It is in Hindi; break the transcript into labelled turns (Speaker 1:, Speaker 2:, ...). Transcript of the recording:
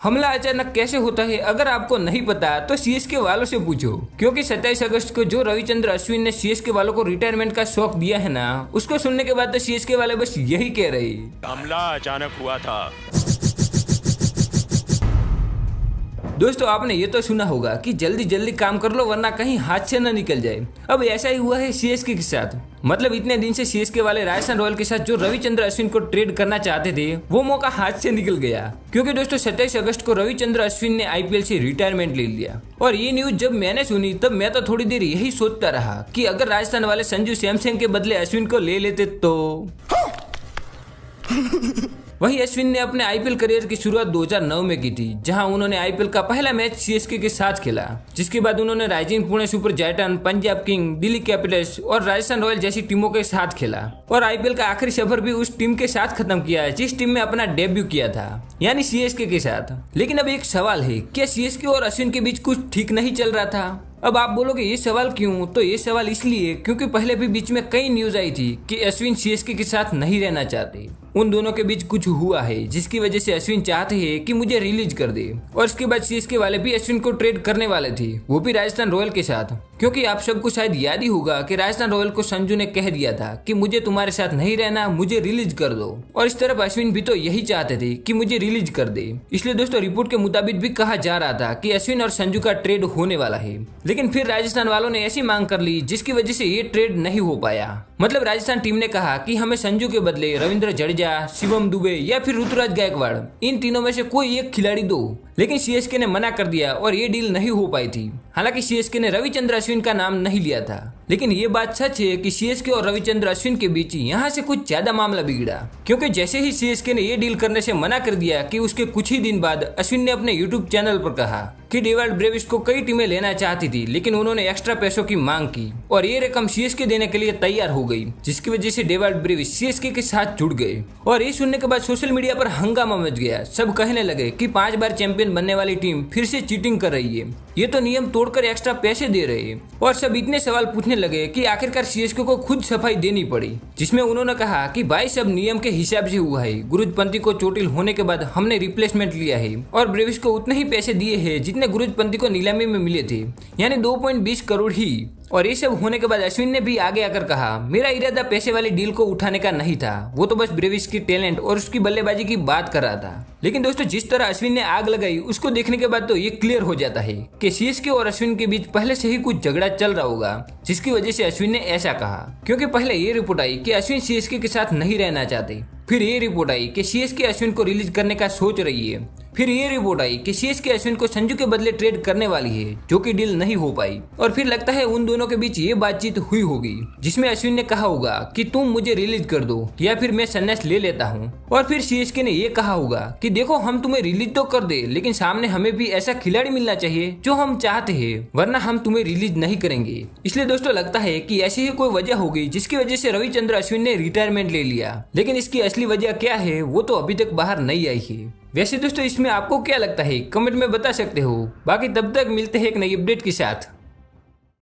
Speaker 1: हमला अचानक कैसे होता है अगर आपको नहीं पता तो सीएसके वालों से पूछो, क्योंकि 27 अगस्त को जो रविचंद्र अश्विन ने सीएसके वालों को रिटायरमेंट का शौक दिया है ना, उसको सुनने के बाद तो सीएसके वाले बस यही कह रहे
Speaker 2: हमला अचानक हुआ था।
Speaker 1: दोस्तों आपने ये तो सुना होगा कि जल्दी जल्दी काम कर लो वरना कहीं हाथ से न निकल जाए। अब ऐसा ही हुआ है सीएसके के साथ। मतलब इतने दिन से सीएसके वाले राजस्थान रॉयल के साथ जो रविचंद्र अश्विन को ट्रेड करना चाहते थे वो मौका हाथ से निकल गया, क्योंकि दोस्तों 27 अगस्त को रविचंद्र अश्विन ने आईपीएल से रिटायरमेंट ले लिया। और ये न्यूज जब मैंने सुनी तब मैं तो थोड़ी देर यही सोचता रहा कि अगर राजस्थान वाले संजू सैमसन के बदले अश्विन को ले लेते तो। वहीं अश्विन ने अपने आईपीएल करियर की शुरुआत 2009 में की थी, जहां उन्होंने आईपीएल का पहला मैच सीएसके के साथ खेला, जिसके बाद उन्होंने rising Pune super giants, Punjab king, Delhi Capitals और राजस्थान रॉयल जैसी टीमों के साथ खेला और आईपीएल का आखिरी सफर भी उस टीम के साथ खत्म किया है जिस टीम में अपना डेब्यू किया था, यानी सीएसके के साथ। लेकिन अब एक सवाल है, क्या सीएसके और अश्विन के बीच कुछ ठीक नहीं चल रहा था? अब आप बोलोगे ये सवाल क्यों? तो ये सवाल इसलिए क्योंकि पहले भी बीच में कई न्यूज आई थी कि अश्विन सीएसके के साथ नहीं रहना चाहते। उन दोनों के बीच कुछ हुआ है जिसकी वजह से अश्विन चाहते हैं कि मुझे रिलीज कर दे, और इसके बाद सीएसके वाले भी अश्विन को ट्रेड करने वाले थे, वो भी राजस्थान रॉयल के साथ। क्योंकि आप सबको शायद याद ही होगा कि राजस्थान रॉयल को संजू ने कह दिया था कि मुझे तुम्हारे साथ नहीं रहना, मुझे रिलीज कर दो, और इस तरफ अश्विन भी तो यही चाहते थे कि मुझे रिलीज कर दे। इसलिए दोस्तों रिपोर्ट के मुताबिक भी कहा जा रहा था कि अश्विन और संजू का ट्रेड होने वाला है। लेकिन फिर राजस्थान वालों ने ऐसी मांग कर ली जिसकी वजह से ये ट्रेड नहीं हो पाया। मतलब राजस्थान टीम ने कहा कि हमें संजू के बदले रविंद्र जडेजा, शिवम दुबे या फिर ऋतुराज गायकवाड़, इन तीनों में से कोई एक खिलाड़ी दो। लेकिन सीएसके ने मना कर दिया और ये डील नहीं हो पाई थी। हालांकि सीएसके ने रविचंद्र अश्विन का नाम नहीं लिया था, लेकिन ये बात सच है कि सीएसके और रविचंद्र अश्विन के बीच यहाँ से कुछ ज्यादा मामला बिगड़ा, क्योंकि जैसे ही सीएसके ने ये डील करने से मना कर दिया कि उसके कुछ ही दिन बाद अश्विन ने अपने यूट्यूब चैनल पर कहा कि डेविड ब्रेविस को कई टीमें लेना चाहती थी, लेकिन उन्होंने एक्स्ट्रा पैसों की मांग की और ये रकम सीएसके देने के लिए तैयार हो गई, जिसकी वजह से डेविड ब्रेविस सीएसके के साथ जुड़ गए। और ये सुनने के बाद सोशल मीडिया पर हंगामा मच गया। सब कहने लगे कि 5 बार चैंपियन बनने वाली टीम फिर से चीटिंग कर रही है, ये तो नियम तोड़कर एक्स्ट्रा पैसे दे रहे हैं। और सब इतने सवाल पूछने लगे कि आखिरकार सीएसके को खुद सफाई देनी पड़ी, जिसमें उन्होंने कहा कि भाई सब नियम के हिसाब से हुआ है। गुरुजपंती को चोटिल होने के बाद हमने रिप्लेसमेंट लिया है और ब्रेविस को उतने ही पैसे दिए हैं जितने गुरुजपंती को नीलामी में मिले थे, यानी 2.20 करोड़ ही। और ये सब होने के बाद अश्विन ने भी आगे आकर कहा, मेरा इरादा पैसे वाली डील को उठाने का नहीं था, वो तो बस ब्रेविस की टैलेंट और उसकी बल्लेबाजी की बात कर रहा था। लेकिन दोस्तों जिस तरह अश्विन ने आग लगाई उसको देखने के बाद तो ये क्लियर हो जाता है कि सीएसके और अश्विन के बीच पहले से ही कुछ झगड़ा चल रहा होगा, जिसकी वजह से अश्विन ने ऐसा कहा। क्योंकि पहले ये रिपोर्ट आई कि अश्विन सीएसके के साथ नहीं रहना चाहते, फिर ये रिपोर्ट आई कि सीएसके अश्विन को रिलीज करने का सोच रही है, फिर ये रिपोर्ट आई कि सीएसके अश्विन को संजू के बदले ट्रेड करने वाली है, जो कि डील नहीं हो पाई। और फिर लगता है उन दोनों के बीच ये बातचीत हुई होगी जिसमें अश्विन ने कहा होगा कि तुम मुझे रिलीज कर दो या फिर मैं संन्यास ले लेता हूँ। और फिर सीएसके ने ये कहा होगा कि देखो हम तुम्हें रिलीज तो कर दे, लेकिन सामने हमें भी ऐसा खिलाड़ी मिलना चाहिए जो हम चाहते हैं, वरना हम तुम्हें रिलीज नहीं करेंगे। इसलिए दोस्तों लगता है कि ऐसी ही कोई वजह होगी जिसकी वजह से रविचंद्र अश्विन ने रिटायरमेंट ले लिया, लेकिन इसकी असली वजह क्या है वो तो अभी तक बाहर नहीं आई है। वैसे दोस्तों इसमें आपको क्या लगता है कमेंट में बता सकते हो। बाकी तब तक मिलते हैं एक नई अपडेट के साथ।